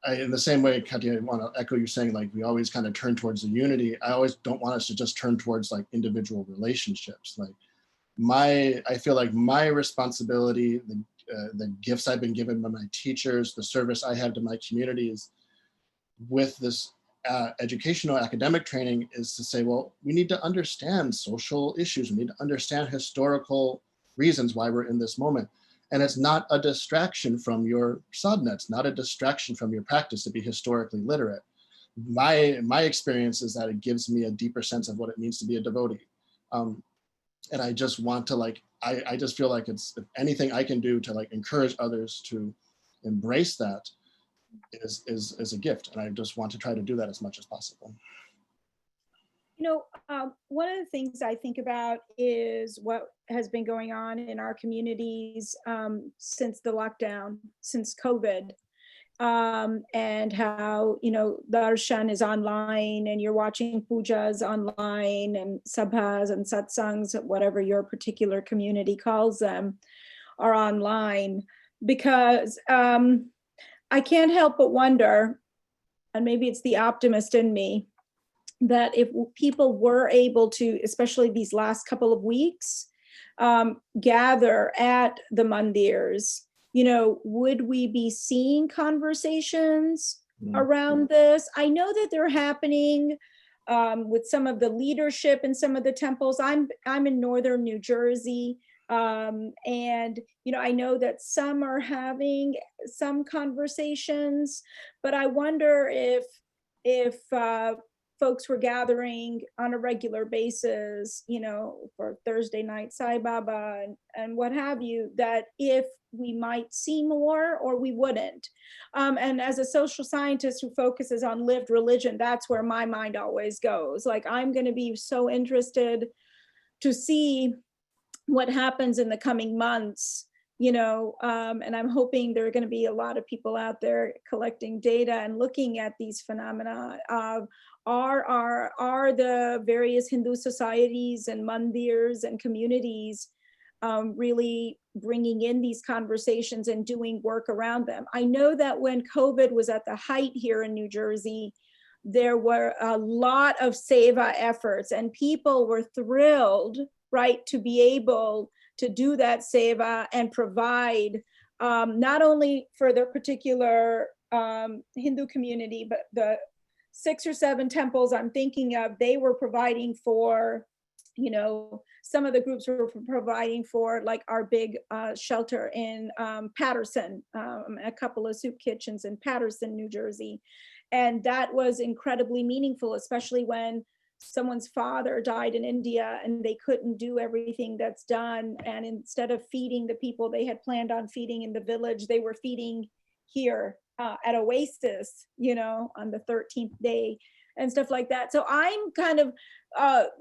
[SPEAKER 3] in the same way, Katya, I want to echo you saying, like, we always kind of turn towards the unity. I always don't want us to just turn towards like individual relationships. Like I feel like my responsibility, the gifts I've been given by my teachers, the service I have to my communities with this educational academic training is to say, well, we need to understand social issues. We need to understand historical reasons why we're in this moment. And it's not a distraction from your sadhana. It's not a distraction from your practice to be historically literate. My experience is that it gives me a deeper sense of what it means to be a devotee. And I just want to like, I just feel like it's, if anything I can do to like encourage others to embrace that is a gift. And I just want to try to do that as much as possible.
[SPEAKER 2] You know, one of the things I think about is what has been going on in our communities since the lockdown, since COVID, and how, you know, darshan is online and you're watching pujas online and sabhas and satsangs, whatever your particular community calls them, are online. Because I can't help but wonder, and maybe it's the optimist in me, that if people were able to, especially these last couple of weeks, gather at the mandirs, you know, would we be seeing conversations around this? I know that they're happening with some of the leadership in some of the temples. I'm in northern New Jersey, and you know, I know that some are having some conversations, but I wonder if folks were gathering on a regular basis, you know, for Thursday night Sai Baba and what have you, that if we might see more or we wouldn't. And as a social scientist who focuses on lived religion, that's where my mind always goes. Like, I'm going to be so interested to see what happens in the coming months, you know, and I'm hoping there are going to be a lot of people out there collecting data and looking at these phenomena of are the various Hindu societies and mandirs and communities really bringing in these conversations and doing work around them. I know that when COVID was at the height here in New Jersey, there were a lot of seva efforts and people were thrilled, right, to be able to do that seva and provide not only for their particular Hindu community, but the 6 or 7 temples I'm thinking of, they were providing for, you know, some of the groups were providing for like our big shelter in Patterson, a couple of soup kitchens in Patterson, New Jersey. And that was incredibly meaningful, especially when someone's father died in India and they couldn't do everything that's done. And instead of feeding the people they had planned on feeding in the village, they were feeding here at Oasis, you know, on the 13th day and stuff like that. So I'm kind of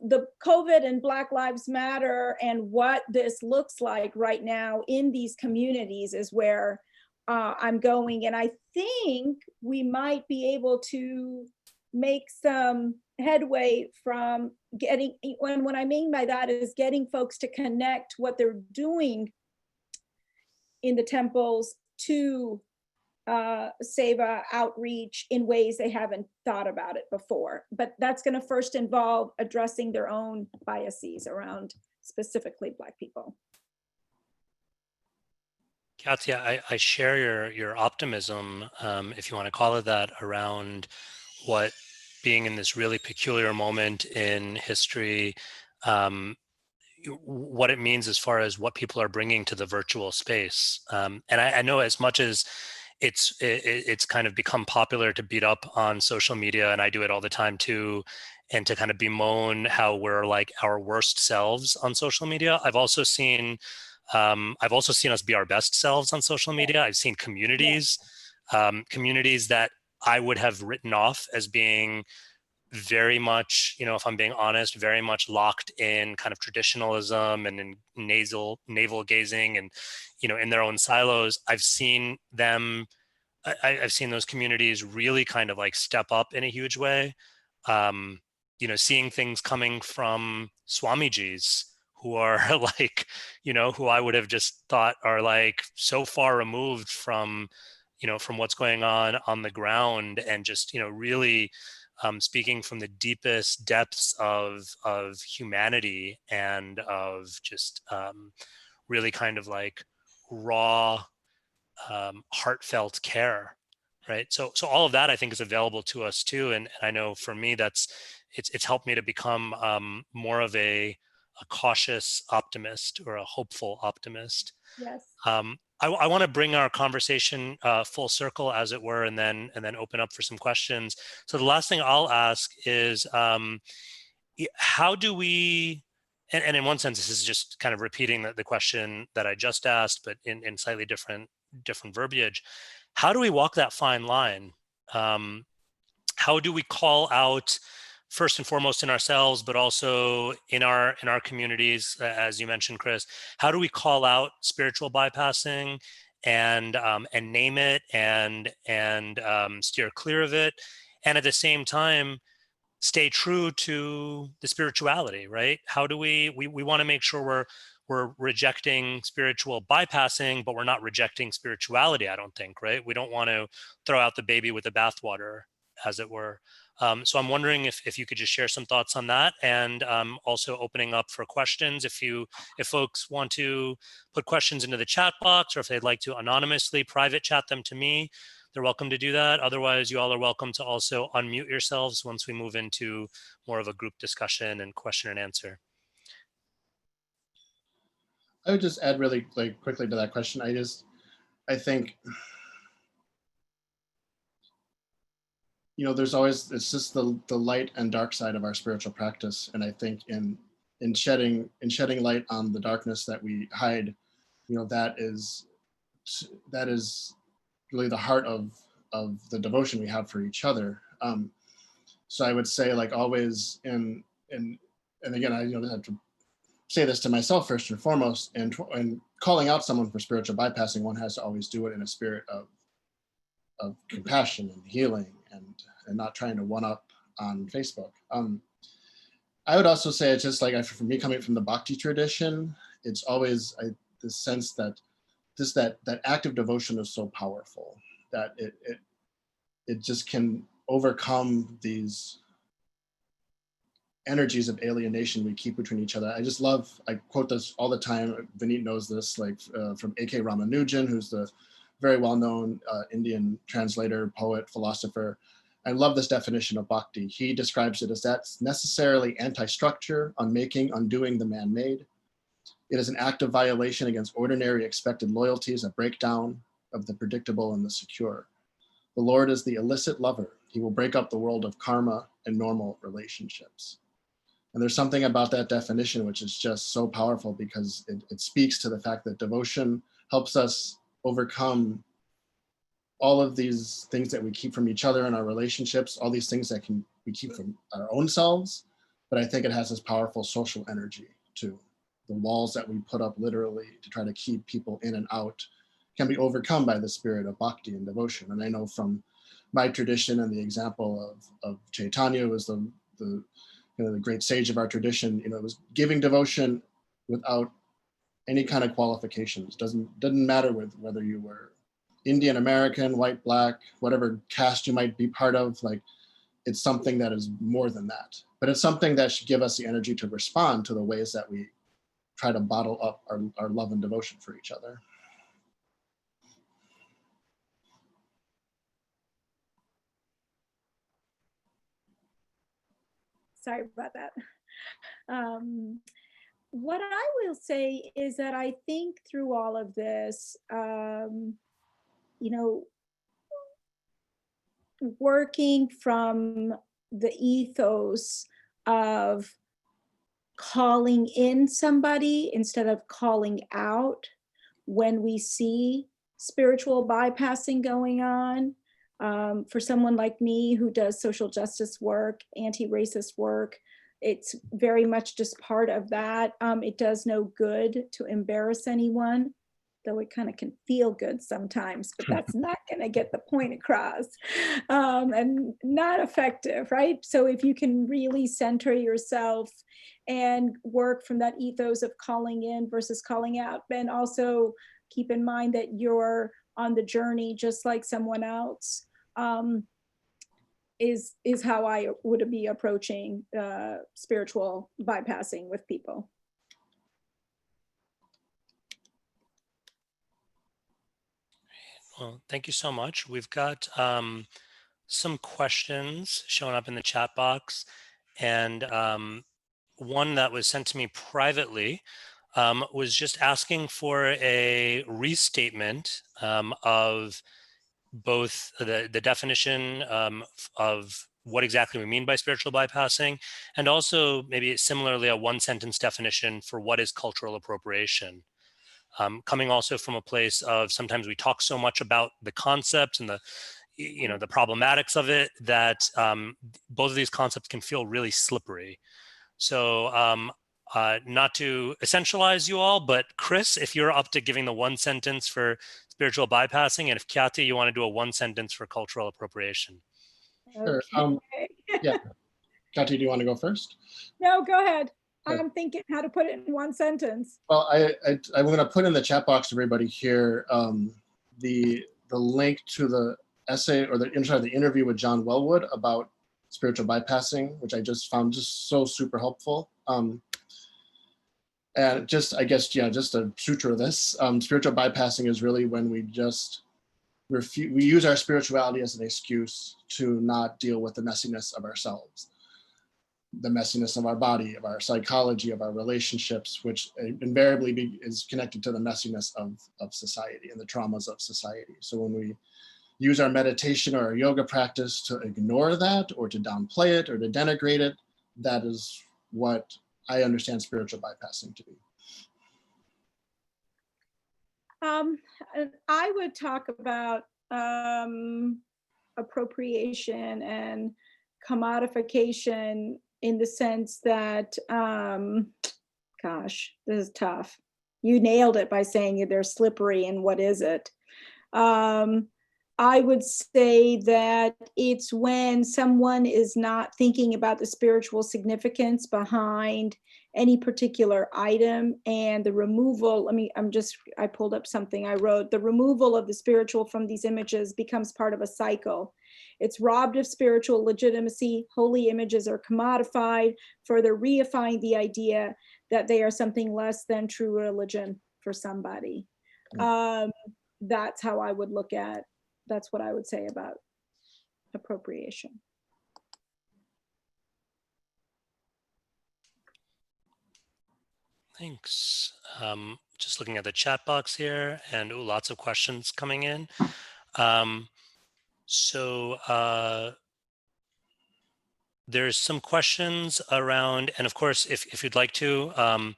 [SPEAKER 2] the COVID and Black Lives Matter and what this looks like right now in these communities is where I'm going. And I think we might be able to make some headway from getting, what I mean by that is getting folks to connect what they're doing in the temples to seva outreach in ways they haven't thought about it before. But that's going to first involve addressing their own biases around specifically Black people.
[SPEAKER 1] Katya, I share your optimism, if you want to call it that, around what being in this really peculiar moment in history, what it means as far as what people are bringing to the virtual space. And I know as much as it's kind of become popular to beat up on social media, and I do it all the time too, and to kind of bemoan how we're like our worst selves on social media. I've also seen us be our best selves on social media. I've seen communities, communities that I would have written off as being very much, if I'm being honest, very much locked in kind of traditionalism and in navel gazing and, in their own silos. I've seen them, I've seen those communities really kind of like step up in a huge way. Seeing things coming from Swamijis who are like, who I would have just thought are like so far removed from, from what's going on the ground, and just, really speaking from the deepest depths of humanity and of just really kind of like raw, heartfelt care, right? So all of that I think is available to us too, and I know for me it's helped me to become more of a cautious optimist, or a hopeful optimist.
[SPEAKER 2] Yes.
[SPEAKER 1] I want to bring our conversation full circle, as it were, and then open up for some questions. So the last thing I'll ask is, how do we, and in one sense, this is just kind of repeating the question that I just asked, but in slightly different verbiage. How do we walk that fine line? How do we call out, first and foremost in ourselves, but also in our communities, as you mentioned, Chris? How do we call out spiritual bypassing and name it and steer clear of it, and at the same time stay true to the spirituality, right? How do we want to make sure we're rejecting spiritual bypassing, but we're not rejecting spirituality, I don't think, right? We don't want to throw out the baby with the bathwater, as it were. So I'm wondering if you could just share some thoughts on that, and also opening up for questions. If folks want to put questions into the chat box, or if they'd like to anonymously private chat them to me, they're welcome to do that. Otherwise, you all are welcome to also unmute yourselves once we move into more of a group discussion and question and answer.
[SPEAKER 3] I would just add really quickly to that question. I think, there's always, it's just the light and dark side of our spiritual practice. And I think in shedding light on the darkness that we hide, that is really the heart of the devotion we have for each other. So I would say, like, always and again, I have to say this to myself first and foremost, and calling out someone for spiritual bypassing, one has to always do it in a spirit of compassion and healing, and not trying to one up on Facebook. I would also say, it's just like, for me, coming from the Bhakti tradition, it's always the sense that that act of devotion is so powerful that it just can overcome these energies of alienation we keep between each other. I quote this all the time. Vineet knows this, from A.K. Ramanujan, who's the very well-known Indian translator, poet, philosopher. I love this definition of bhakti. He describes it as that's necessarily anti-structure, unmaking, undoing the man-made. It is an active violation against ordinary expected loyalties, a breakdown of the predictable and the secure. The Lord is the illicit lover. He will break up the world of karma and normal relationships. And there's something about that definition which is just so powerful, because it speaks to the fact that devotion helps us overcome all of these things that we keep from each other in our relationships, all these things that we keep from our own selves. But I think it has this powerful social energy too. The walls that we put up literally to try to keep people in and out can be overcome by the spirit of bhakti and devotion. And I know from my tradition, and the example of Chaitanya was the great sage of our tradition, it was giving devotion without any kind of qualifications. Doesn't matter whether you were Indian American, white, black, whatever caste you might be part of. Like, it's something that is more than that. But it's something that should give us the energy to respond to the ways that we try to bottle up our love and devotion for each other.
[SPEAKER 2] Sorry about that. what I will say is that I think through all of this, you know, working from the ethos of calling in somebody instead of calling out when we see spiritual bypassing going on. For someone like me who does social justice work, anti-racist work, it's very much just part of that. It does no good to embarrass anyone, though it kind of can feel good sometimes, but that's not going to get the point across, and not effective, right? So if you can really center yourself and work from that ethos of calling in versus calling out, and also keep in mind that you're on the journey just like someone else, is how I would be approaching spiritual bypassing with people.
[SPEAKER 1] Well, thank you so much. We've got some questions showing up in the chat box, and one that was sent to me privately was just asking for a restatement of both the definition of what exactly we mean by spiritual bypassing, and also maybe similarly a one-sentence definition for what is cultural appropriation. Coming also from a place of sometimes we talk so much about the concept and the problematics of it that both of these concepts can feel really slippery. So not to essentialize you all, but Chris, if you're up to giving the one sentence for spiritual bypassing, and if Kyati, you want to do a one sentence for cultural appropriation.
[SPEAKER 3] Sure.
[SPEAKER 2] Okay.
[SPEAKER 3] Yeah. Kati, do you want to go first?
[SPEAKER 2] No, go ahead.
[SPEAKER 3] Okay.
[SPEAKER 2] I'm thinking how to put it in one sentence.
[SPEAKER 3] Well, I'm going to put in the chat box to everybody here the link to the essay or the interview with John Wellwood about spiritual bypassing, which I just found just so super helpful. And just, I guess, yeah, just a suture of this, spiritual bypassing is really when we just we use our spirituality as an excuse to not deal with the messiness of ourselves, the messiness of our body, of our psychology, of our relationships, which invariably is connected to the messiness of society and the traumas of society. So when we use our meditation or our yoga practice to ignore that or to downplay it or to denigrate it, that is what I understand spiritual bypassing to be.
[SPEAKER 2] I would talk about appropriation and commodification in the sense that, gosh, this is tough. You nailed it by saying they're slippery, and what is it? I would say that it's when someone is not thinking about the spiritual significance behind any particular item, and the removal, I pulled up something I wrote, the removal of the spiritual from these images becomes part of a cycle. It's robbed of spiritual legitimacy. Holy images are commodified, further reifying the idea that they are something less than true religion for somebody. That's how I would look at, that's what I would say about appropriation.
[SPEAKER 1] Thanks. Just looking at the chat box here, and lots of questions coming in. There's some questions around, and of course, if you'd like to, I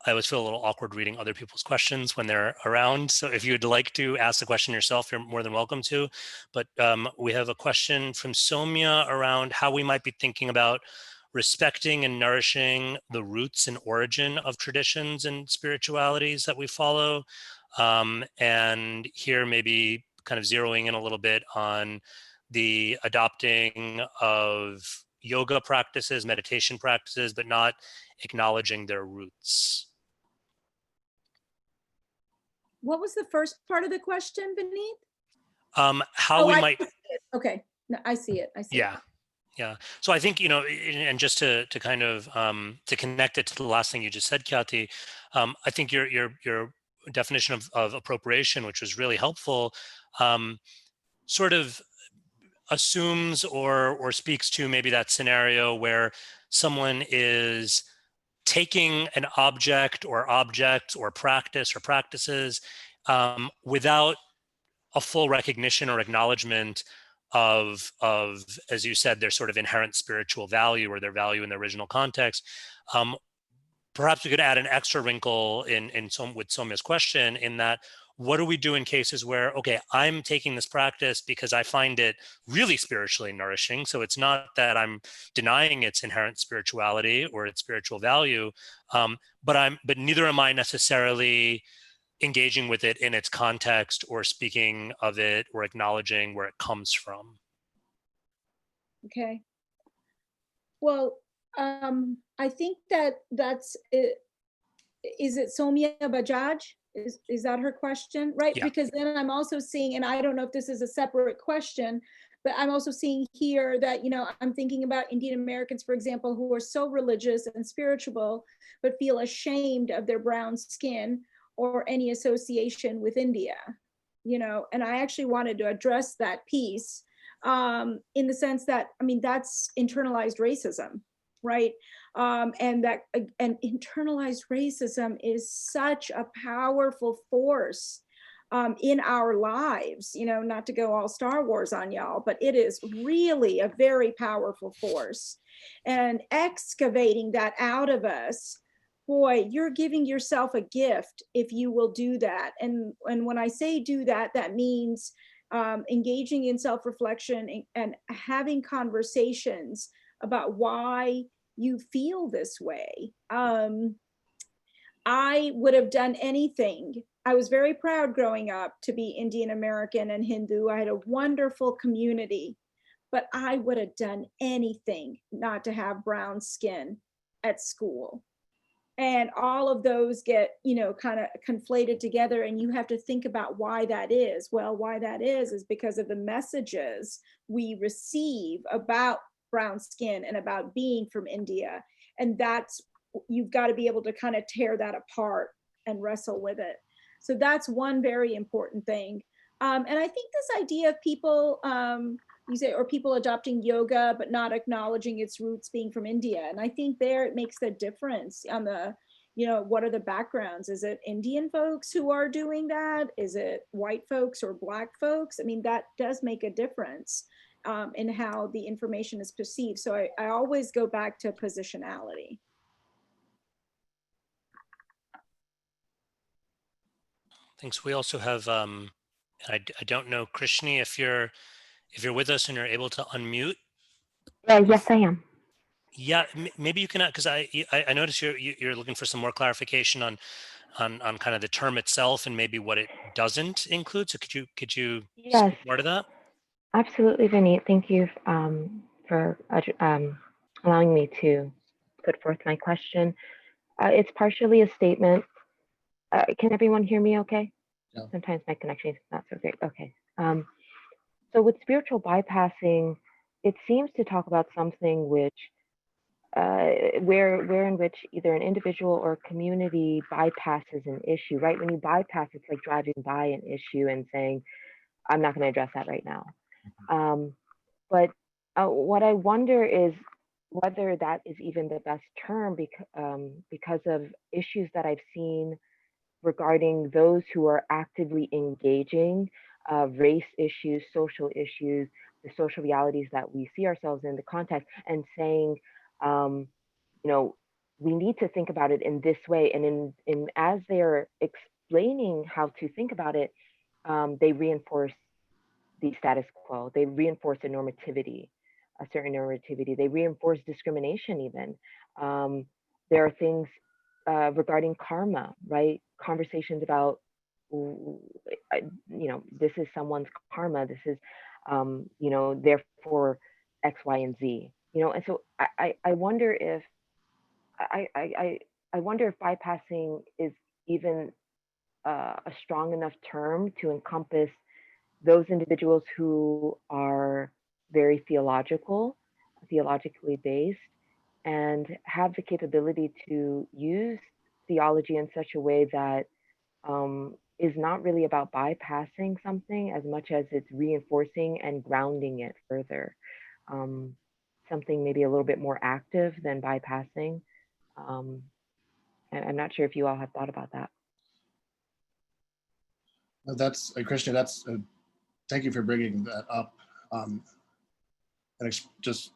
[SPEAKER 1] always feel a little awkward reading other people's questions when they're around. So if you'd like to ask the question yourself, you're more than welcome to. But we have a question from Somya around how we might be thinking about respecting and nourishing the roots and origin of traditions and spiritualities that we follow. And here maybe kind of zeroing in a little bit on the adopting of yoga practices, meditation practices, but not acknowledging their roots.
[SPEAKER 2] What was the first part of the question, Beneath? Okay, no, I see it.
[SPEAKER 1] Yeah. So I think, and just to kind of to connect it to the last thing you just said, Kyati, I think your definition of appropriation, which was really helpful, sort of assumes or speaks to maybe that scenario where someone is taking an object or objects or practice or practices without a full recognition or acknowledgement of, as you said, their sort of inherent spiritual value or their value in the original context. Perhaps we could add an extra wrinkle with Soumya's question, in that, what do we do in cases where, okay, I'm taking this practice because I find it really spiritually nourishing. So it's not that I'm denying its inherent spirituality or its spiritual value, but neither am I necessarily engaging with it in its context or speaking of it or acknowledging where it comes from.
[SPEAKER 2] Okay. Well, I think that's it. Is it Soumya Bajaj? Is that her question? Right?
[SPEAKER 1] Yeah.
[SPEAKER 2] Because then I'm also seeing, and I don't know if this is a separate question, but I'm also seeing here that, I'm thinking about Indian Americans, for example, who are so religious and spiritual, but feel ashamed of their brown skin or any association with India, and I actually wanted to address that piece in the sense that, that's internalized racism, right? And internalized racism is such a powerful force in our lives, not to go all Star Wars on y'all, but it is really a very powerful force. And excavating that out of us, boy, you're giving yourself a gift if you will do that. And when I say do that, that means engaging in self-reflection and having conversations about why you feel this way. I would have done anything. I was very proud growing up to be Indian American and Hindu. I had a wonderful community, but I would have done anything not to have brown skin at school. And all of those get, kind of conflated together, and you have to think about why that is. Well, why that is because of the messages we receive about brown skin and about being from India. And you've got to be able to kind of tear that apart and wrestle with it. So that's one very important thing. And I think this idea of people, people adopting yoga, but not acknowledging its roots being from India. And I think there it makes the difference on the, what are the backgrounds? Is it Indian folks who are doing that? Is it white folks or Black folks? That does make a difference in how the information is perceived. So I always go back to positionality.
[SPEAKER 1] Thanks. We also have, I don't know, Krishni, if you're with us and you're able to unmute.
[SPEAKER 4] Yes, I am.
[SPEAKER 1] Yeah, maybe you can, because I noticed you're looking for some more clarification on kind of the term itself and maybe what it doesn't include. So could you
[SPEAKER 4] Yes,
[SPEAKER 1] speak more to that?
[SPEAKER 4] absolutely, Vineet. Thank you for allowing me to put forth my question. It's partially a statement. Can everyone hear me okay?
[SPEAKER 3] Yeah.
[SPEAKER 4] Sometimes my connection is not so great. Okay. So with spiritual bypassing, it seems to talk about something which where in which either an individual or community bypasses an issue, right? When you bypass, it's like driving by an issue and saying, I'm not going to address that right now. But what I wonder is whether that is even the best term because of issues that I've seen regarding those who are actively engaging race issues, social issues, the social realities that we see ourselves in the context, and saying, we need to think about it in this way. And in as they're explaining how to think about it, they reinforce the status quo. They reinforce a normativity, a certain normativity. They reinforce discrimination even. There are things regarding karma, right? Conversations about, this is someone's karma. This is, therefore X, Y, and Z. And so I wonder if I wonder if bypassing is even a strong enough term to encompass those individuals who are very theologically based, and have the capability to use theology in such a way that is not really about bypassing something as much as it's reinforcing and grounding it further. Something maybe a little bit more active than bypassing. I'm not sure if you all have thought about that.
[SPEAKER 3] That's Christian. That's thank you for bringing that up, and just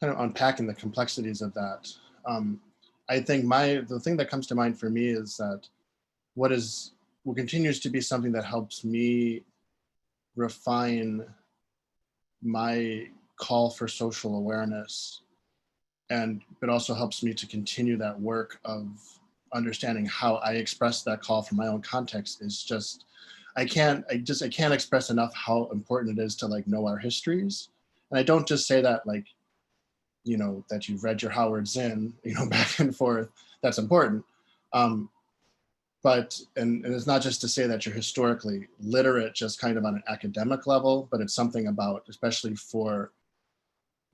[SPEAKER 3] kind of unpacking the complexities of that. I think the thing that comes to mind for me is that what continues to be something that helps me refine my call for social awareness, but also helps me to continue that work of understanding how I express that call from my own context is just I can't express enough how important it is to like know our histories. And I don't just say that like, you know, that you've read your Howard Zinn, you know, back and forth. That's important. But it's not just to say that you're historically literate, just kind of on an academic level, but it's something about, especially for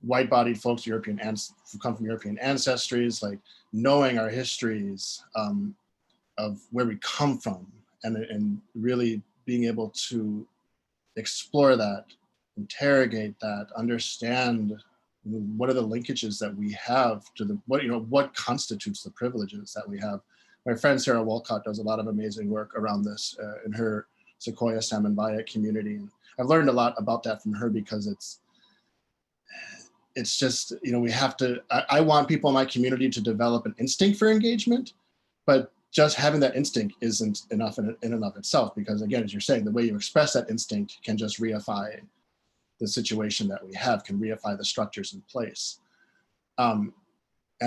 [SPEAKER 3] white-bodied folks, who come from European ancestries, like knowing our histories of where we come from, and really being able to explore that, interrogate that, understand what are the linkages that we have to what constitutes the privileges that we have. My friend Sarah Walcott does a lot of amazing work around this in her Sequoia Samambaya community. And I've learned a lot about that from her because it's just, you know, we have to, I want people in my community to develop an instinct for engagement, but just having that instinct isn't enough in and of itself, because again, as you're saying, the way you express that instinct can just reify the situation that we have, can reify the structures in place. And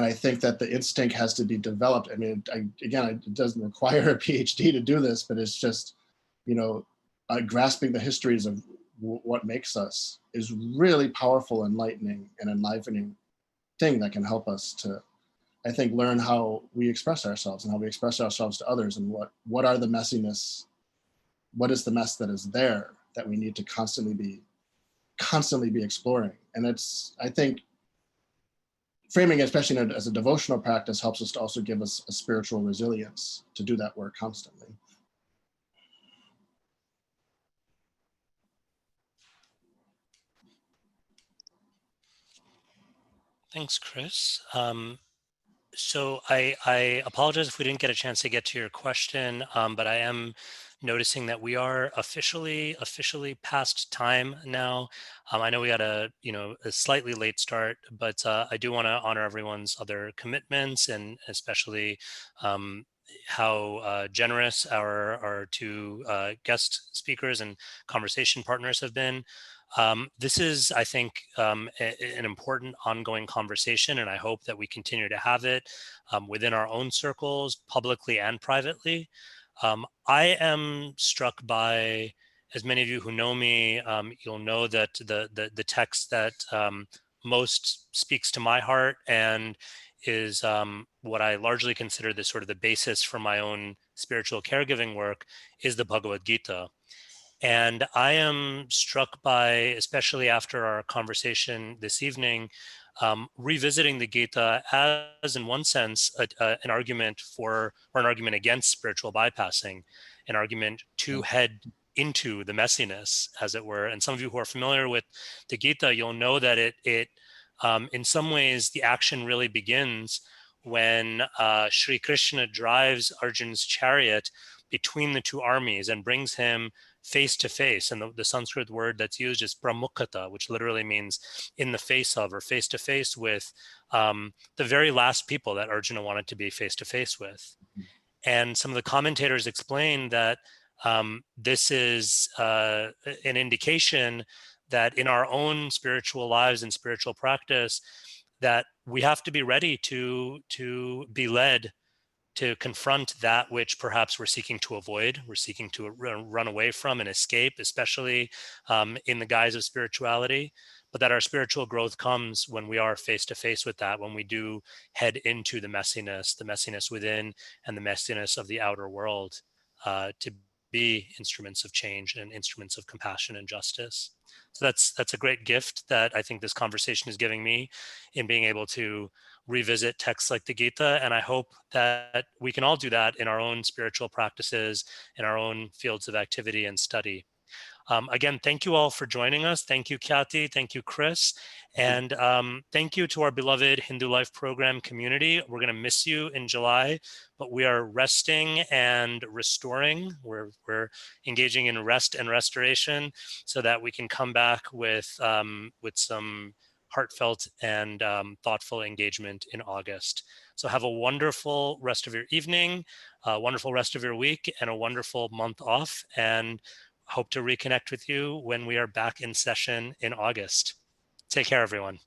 [SPEAKER 3] I think that the instinct has to be developed. I mean, it doesn't require a PhD to do this, but it's just, you know, grasping the histories of what makes us is really powerful, enlightening, and enlivening thing that can help us to, I think, learn how we express ourselves and how we express ourselves to others, and what are the messiness, what is the mess that is there that we need to constantly be exploring. And it's, I think, framing, especially as a devotional practice, helps us to also give us a spiritual resilience to do that work constantly.
[SPEAKER 1] Thanks, Chris. So I apologize if we didn't get a chance to get to your question, but I am noticing that we are officially past time now. I know we had a slightly late start, but I do want to honor everyone's other commitments, and especially how generous our two guest speakers and conversation partners have been. This is, I think, an important ongoing conversation, and I hope that we continue to have it within our own circles, publicly and privately. I am struck by, as many of you who know me, you'll know that the text that most speaks to my heart and is what I largely consider the sort of the basis for my own spiritual caregiving work is the Bhagavad Gita. And I am struck by, especially after our conversation this evening, revisiting the Gita as, in one sense, an argument for, or an argument against spiritual bypassing, an argument to head into the messiness, as it were. And some of you who are familiar with the Gita, you'll know that it in some ways, the action really begins when Sri Krishna drives Arjun's chariot between the two armies and brings him face to face. And the Sanskrit word that's used is pramukhata, which literally means in the face of, or face to face with the very last people that Arjuna wanted to be face to face with. And some of the commentators explain that this is an indication that in our own spiritual lives and spiritual practice, that we have to be ready to be led to confront that which perhaps we're seeking to avoid, we're seeking to run away from and escape, especially in the guise of spirituality, but that our spiritual growth comes when we are face to face with that, when we do head into the messiness within and the messiness of the outer world, to be instruments of change and instruments of compassion and justice. So that's a great gift that I think this conversation is giving me in being able to revisit texts like the Gita. And I hope that we can all do that in our own spiritual practices, in our own fields of activity and study. Again, thank you all for joining us. Thank you, Khyati. Thank you, Chris. And thank you to our beloved Hindu Life Program community. We're going to miss you in July, but we are resting and restoring. We're engaging in rest and restoration so that we can come back with some heartfelt and thoughtful engagement in August. So have a wonderful rest of your evening, a wonderful rest of your week, and a wonderful month off. And hope to reconnect with you when we are back in session in August. Take care, everyone.